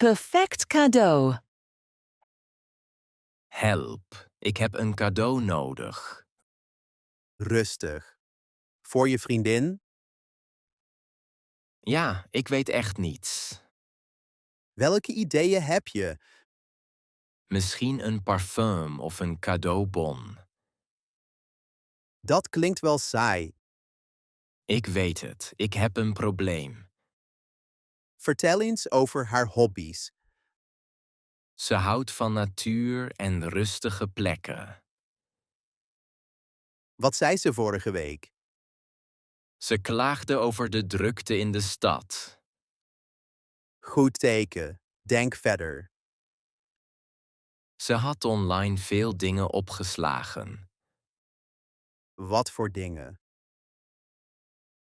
Perfect cadeau. Help, ik heb een cadeau nodig. Rustig. Voor je vriendin? Ja, ik weet echt niets. Welke ideeën heb je? Misschien een parfum of een cadeaubon. Dat klinkt wel saai. Ik weet het, ik heb een probleem. Vertel eens over haar hobby's. Ze houdt van natuur en rustige plekken. Wat zei ze vorige week? Ze klaagde over de drukte in de stad. Goed teken. Denk verder. Ze had online veel dingen opgeslagen. Wat voor dingen?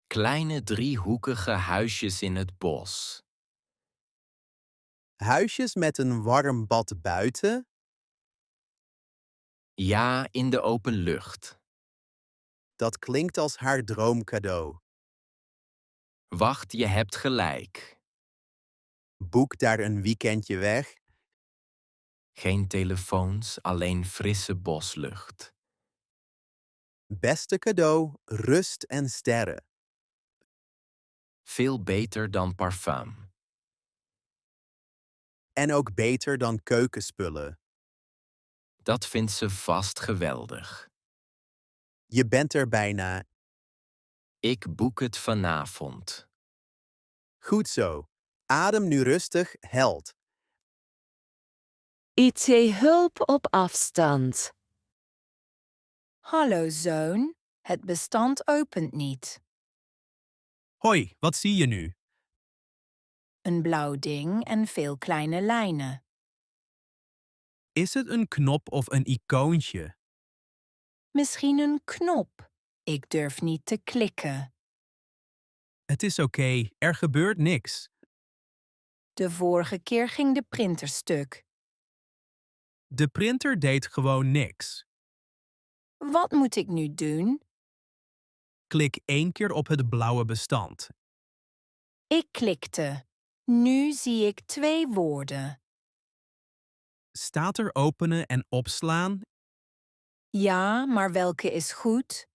Kleine driehoekige huisjes in het bos. Huisjes met een warm bad buiten? Ja, in de open lucht. Dat klinkt als haar droomcadeau. Wacht, je hebt gelijk. Boek daar een weekendje weg. Geen telefoons, alleen frisse boslucht. Beste cadeau, rust en sterren. Veel beter dan parfum. En ook beter dan keukenspullen. Dat vindt ze vast geweldig. Je bent er bijna. Ik boek het vanavond. Goed zo. Adem nu rustig, held. IT-hulp op afstand. Hallo zoon, het bestand opent niet. Hoi, wat zie je nu? Een blauw ding en veel kleine lijnen. Is het een knop of een icoontje? Misschien een knop. Ik durf niet te klikken. Het is oké, er gebeurt niks. De vorige keer ging de printer stuk. De printer deed gewoon niks. Wat moet ik nu doen? Klik 1 keer op het blauwe bestand. Ik klikte. Nu zie ik 2 woorden. Staat er openen en opslaan? Ja, maar welke is goed?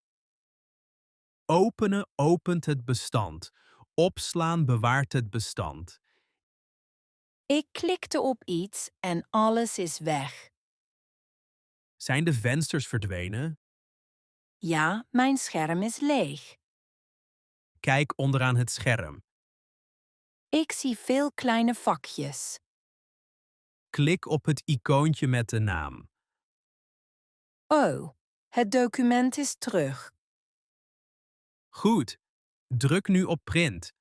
Openen opent het bestand. Opslaan bewaart het bestand. Ik klikte op iets en alles is weg. Zijn de vensters verdwenen? Ja, mijn scherm is leeg. Kijk onderaan het scherm. Ik zie veel kleine vakjes. Klik op het icoontje met de naam. Oh, het document is terug. Goed. Druk nu op print.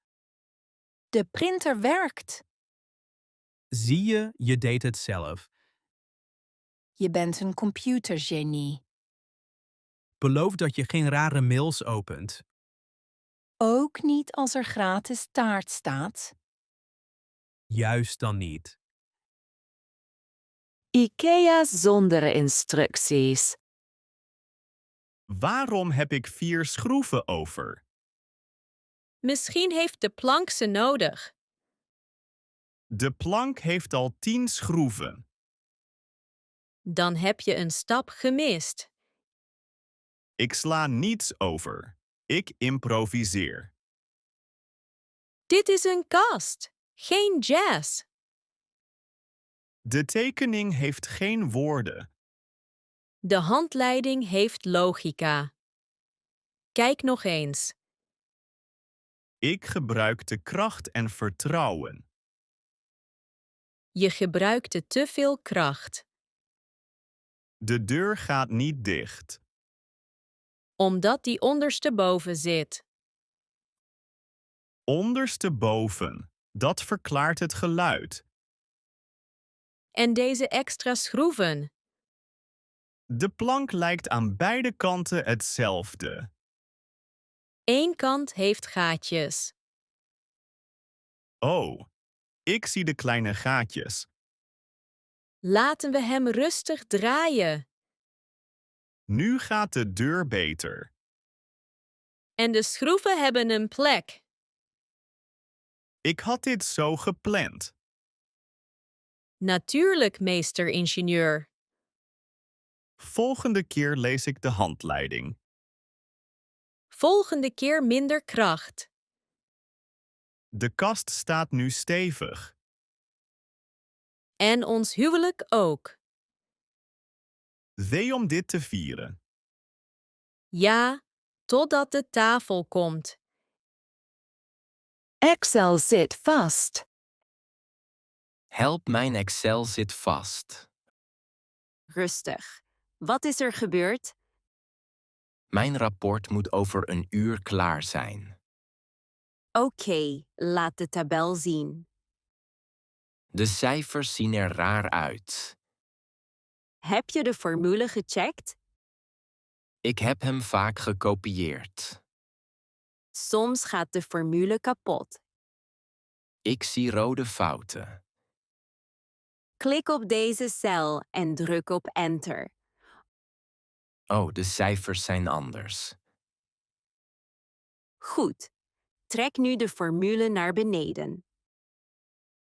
De printer werkt. Zie je, je deed het zelf. Je bent een computergenie. Beloof dat je geen rare mails opent. Ook niet als er gratis taart staat. Juist dan niet. IKEA zonder instructies. Waarom heb ik 4 schroeven over? Misschien heeft de plank ze nodig. De plank heeft al 10 schroeven. Dan heb je een stap gemist. Ik sla niets over. Ik improviseer. Dit is een kast, geen jazz. De tekening heeft geen woorden. De handleiding heeft logica. Kijk nog eens. Ik gebruikte kracht en vertrouwen. Je gebruikte te veel kracht. De deur gaat niet dicht. Omdat die ondersteboven zit. Ondersteboven. Dat verklaart het geluid. En deze extra schroeven. De plank lijkt aan beide kanten hetzelfde. Eén kant heeft gaatjes. Oh, ik zie de kleine gaatjes. Laten we hem rustig draaien. Nu gaat de deur beter. En de schroeven hebben een plek. Ik had dit zo gepland. Natuurlijk, meester-ingenieur. Volgende keer lees ik de handleiding. Volgende keer minder kracht. De kast staat nu stevig. En ons huwelijk ook. Wee om dit te vieren. Ja, totdat de tafel komt. Excel zit vast. Help, mijn Excel zit vast. Rustig. Wat is er gebeurd? Mijn rapport moet over een uur klaar zijn. Oké, laat de tabel zien. De cijfers zien er raar uit. Heb je de formule gecheckt? Ik heb hem vaak gekopieerd. Soms gaat de formule kapot. Ik zie rode fouten. Klik op deze cel en druk op Enter. Oh, de cijfers zijn anders. Goed. Trek nu de formule naar beneden.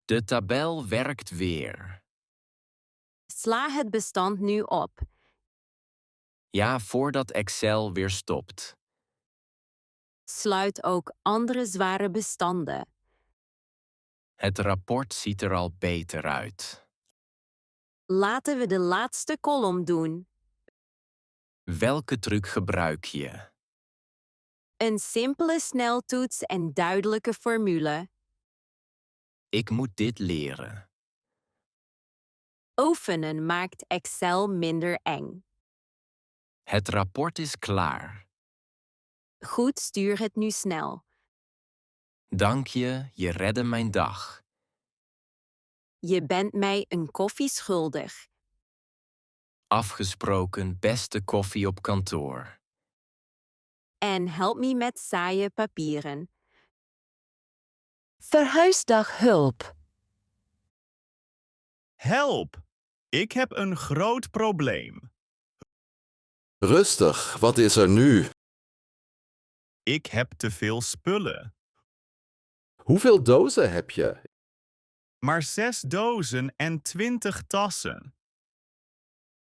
De tabel werkt weer. Sla het bestand nu op. Ja, voordat Excel weer stopt. Sluit ook andere zware bestanden. Het rapport ziet er al beter uit. Laten we de laatste kolom doen. Welke truc gebruik je? Een simpele sneltoets en duidelijke formule. Ik moet dit leren. Oefenen maakt Excel minder eng. Het rapport is klaar. Goed, stuur het nu snel. Dank je, je redde mijn dag. Je bent mij een koffie schuldig. Afgesproken, beste koffie op kantoor. En help me met saaie papieren. Verhuisdag hulp. Help! Ik heb een groot probleem. Rustig, wat is er nu? Ik heb te veel spullen. Hoeveel dozen heb je? Maar 6 dozen en 20 tassen.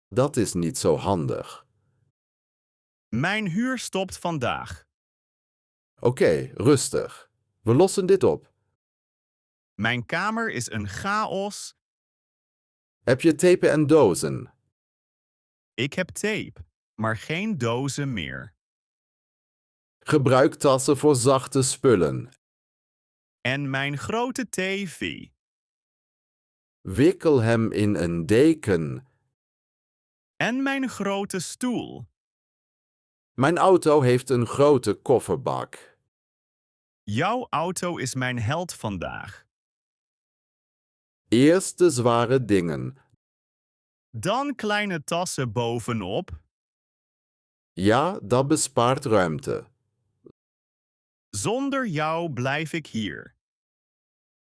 Dat is niet zo handig. Mijn huur stopt vandaag. Oké, rustig. We lossen dit op. Mijn kamer is een chaos. Heb je tape en dozen? Ik heb tape, maar geen dozen meer. Gebruik tassen voor zachte spullen. En mijn grote tv. Wikkel hem in een deken. En mijn grote stoel. Mijn auto heeft een grote kofferbak. Jouw auto is mijn held vandaag. Eerst de zware dingen. Dan kleine tassen bovenop. Ja, dat bespaart ruimte. Zonder jou blijf ik hier.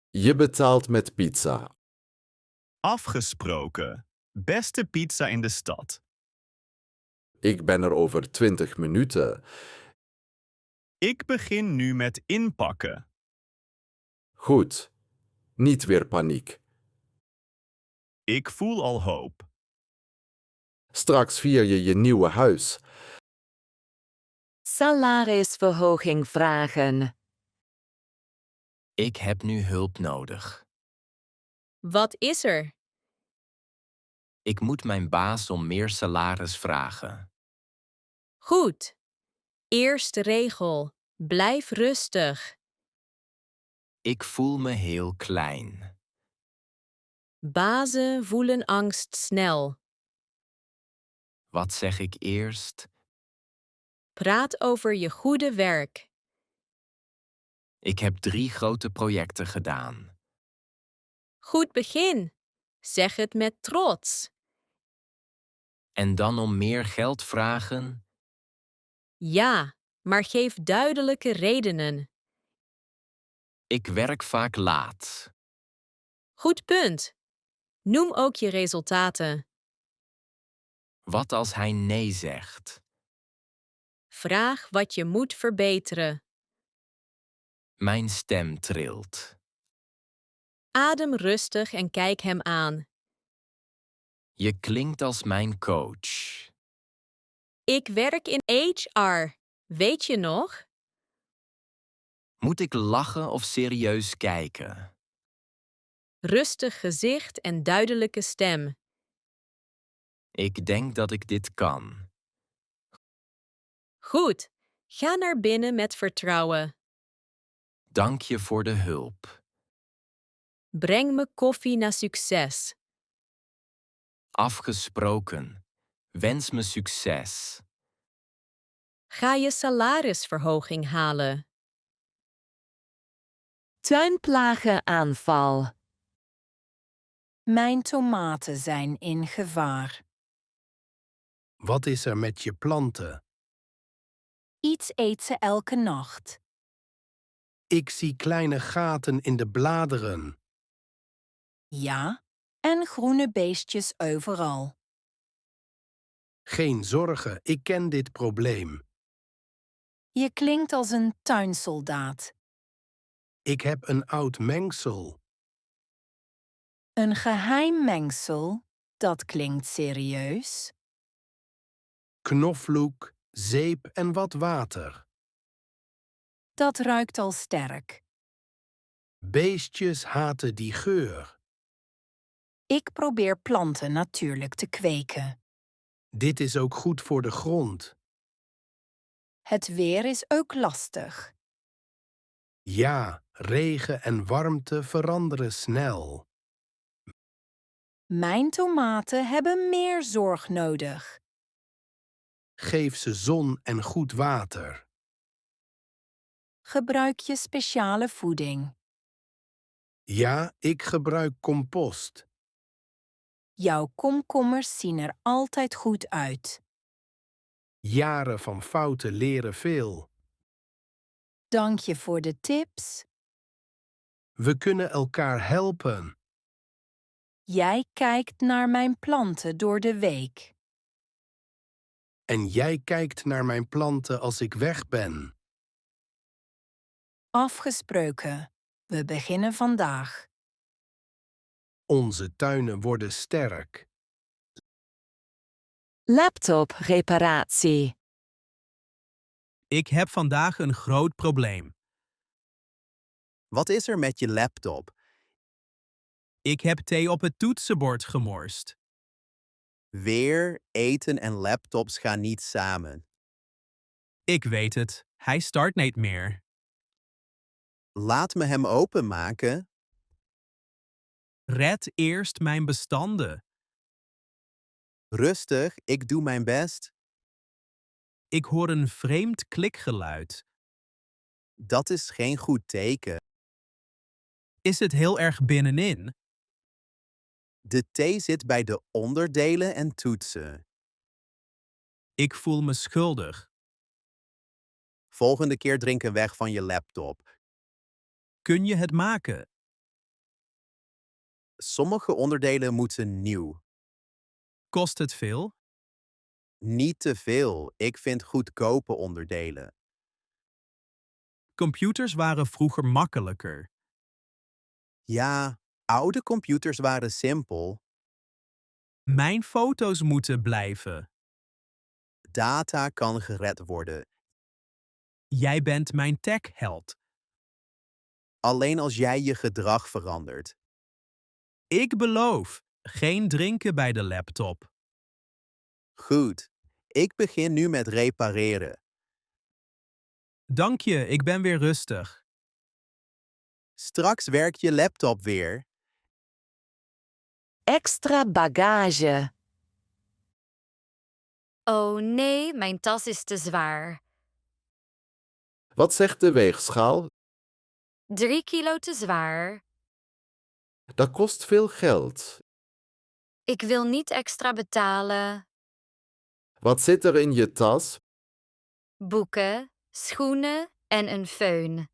Je betaalt met pizza. Afgesproken. Beste pizza in de stad. Ik ben er over 20 minuten. Ik begin nu met inpakken. Goed. Niet weer paniek. Ik voel al hoop. Straks vier je je nieuwe huis. Salarisverhoging vragen. Ik heb nu hulp nodig. Wat is er? Ik moet mijn baas om meer salaris vragen. Goed. Eerste regel. Blijf rustig. Ik voel me heel klein. Bazen voelen angst snel. Wat zeg ik eerst? Praat over je goede werk. Ik heb 3 grote projecten gedaan. Goed begin. Zeg het met trots. En dan om meer geld vragen? Ja, maar geef duidelijke redenen. Ik werk vaak laat. Goed punt. Noem ook je resultaten. Wat als hij nee zegt? Vraag wat je moet verbeteren. Mijn stem trilt. Adem rustig en kijk hem aan. Je klinkt als mijn coach. Ik werk in HR. Weet je nog? Moet ik lachen of serieus kijken? Rustig gezicht en duidelijke stem. Ik denk dat ik dit kan. Goed. Ga naar binnen met vertrouwen. Dank je voor de hulp. Breng me koffie naar succes. Afgesproken. Wens me succes. Ga je salarisverhoging halen. Tuinplagenaanval. Mijn tomaten zijn in gevaar. Wat is er met je planten? Iets eet ze elke nacht. Ik zie kleine gaten in de bladeren. Ja, en groene beestjes overal. Geen zorgen, ik ken dit probleem. Je klinkt als een tuinsoldaat. Ik heb een oud mengsel. Een geheim mengsel? Dat klinkt serieus. Knoflook, zeep en wat water. Dat ruikt al sterk. Beestjes haten die geur. Ik probeer planten natuurlijk te kweken. Dit is ook goed voor de grond. Het weer is ook lastig. Ja, regen en warmte veranderen snel. Mijn tomaten hebben meer zorg nodig. Geef ze zon en goed water. Gebruik je speciale voeding. Ja, ik gebruik compost. Jouw komkommers zien er altijd goed uit. Jaren van fouten leren veel. Dank je voor de tips. We kunnen elkaar helpen. Jij kijkt naar mijn planten door de week. En jij kijkt naar mijn planten als ik weg ben. Afgesproken. We beginnen vandaag. Onze tuinen worden sterk. Laptopreparatie. Ik heb vandaag een groot probleem. Wat is er met je laptop? Ik heb thee op het toetsenbord gemorst. Weer, eten en laptops gaan niet samen. Ik weet het, hij start niet meer. Laat me hem openmaken. Red eerst mijn bestanden. Rustig, ik doe mijn best. Ik hoor een vreemd klikgeluid. Dat is geen goed teken. Is het heel erg binnenin? De thee zit bij de onderdelen en toetsen. Ik voel me schuldig. Volgende keer drinken weg van je laptop. Kun je het maken? Sommige onderdelen moeten nieuw. Kost het veel? Niet te veel. Ik vind goedkope onderdelen. Computers waren vroeger makkelijker. Ja, oude computers waren simpel. Mijn foto's moeten blijven. Data kan gered worden. Jij bent mijn tech-held. Alleen als jij je gedrag verandert. Ik beloof, geen drinken bij de laptop. Goed. Ik begin nu met repareren. Dank je, ik ben weer rustig. Straks werkt je laptop weer. Extra bagage. Oh nee, mijn tas is te zwaar. Wat zegt de weegschaal? 3 kilo te zwaar. Dat kost veel geld. Ik wil niet extra betalen. Wat zit er in je tas? Boeken, schoenen en een föhn.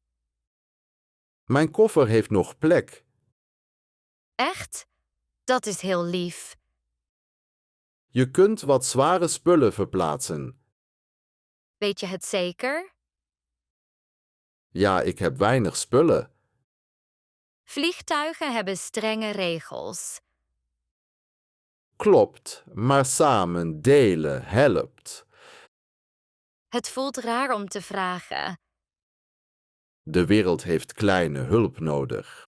Mijn koffer heeft nog plek. Echt? Dat is heel lief. Je kunt wat zware spullen verplaatsen. Weet je het zeker? Ja, ik heb weinig spullen. Vliegtuigen hebben strenge regels. Klopt, maar samen delen helpt. Het voelt raar om te vragen. De wereld heeft kleine hulp nodig.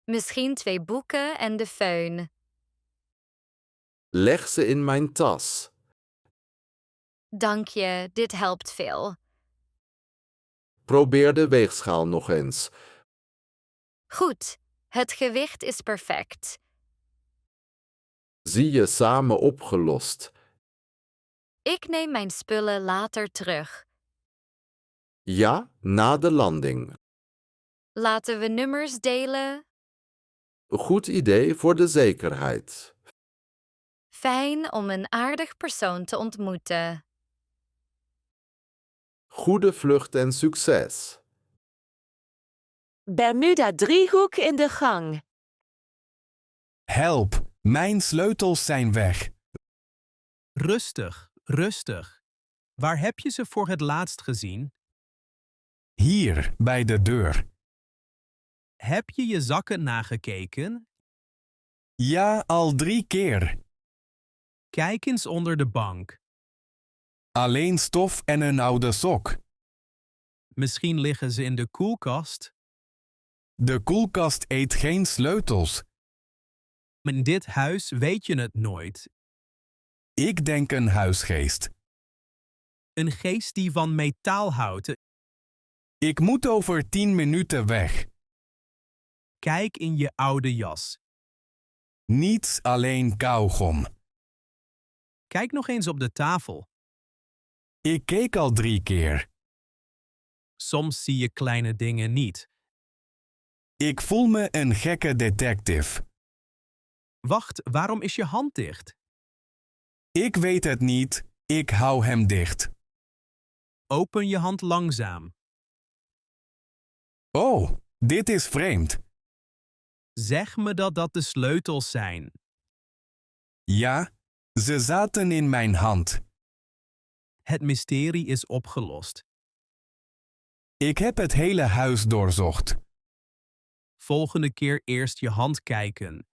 Misschien 2 boeken en de föhn. Leg ze in mijn tas. Dank je, dit helpt veel. Probeer de weegschaal nog eens. Goed, het gewicht is perfect. Zie je samen opgelost. Ik neem mijn spullen later terug. Ja, na de landing. Laten we nummers delen. Goed idee voor de zekerheid. Fijn om een aardig persoon te ontmoeten. Goede vlucht en succes. Bermuda-driehoek in de gang. Help, mijn sleutels zijn weg. Rustig, rustig. Waar heb je ze voor het laatst gezien? Hier, bij de deur. Heb je je zakken nagekeken? Ja, al 3 keer. Kijk eens onder de bank. Alleen stof en een oude sok. Misschien liggen ze in de koelkast. De koelkast eet geen sleutels. In dit huis weet je het nooit. Ik denk een huisgeest. Een geest die van metaal houdt. Ik moet over 10 minuten weg. Kijk in je oude jas. Niets, alleen kauwgom. Kijk nog eens op de tafel. Ik keek al 3 keer. Soms zie je kleine dingen niet. Ik voel me een gekke detective. Wacht, waarom is je hand dicht? Ik weet het niet, ik hou hem dicht. Open je hand langzaam. Oh, dit is vreemd. Zeg me dat dat de sleutels zijn. Ja, ze zaten in mijn hand. Het mysterie is opgelost. Ik heb het hele huis doorzocht. Volgende keer eerst je hand kijken.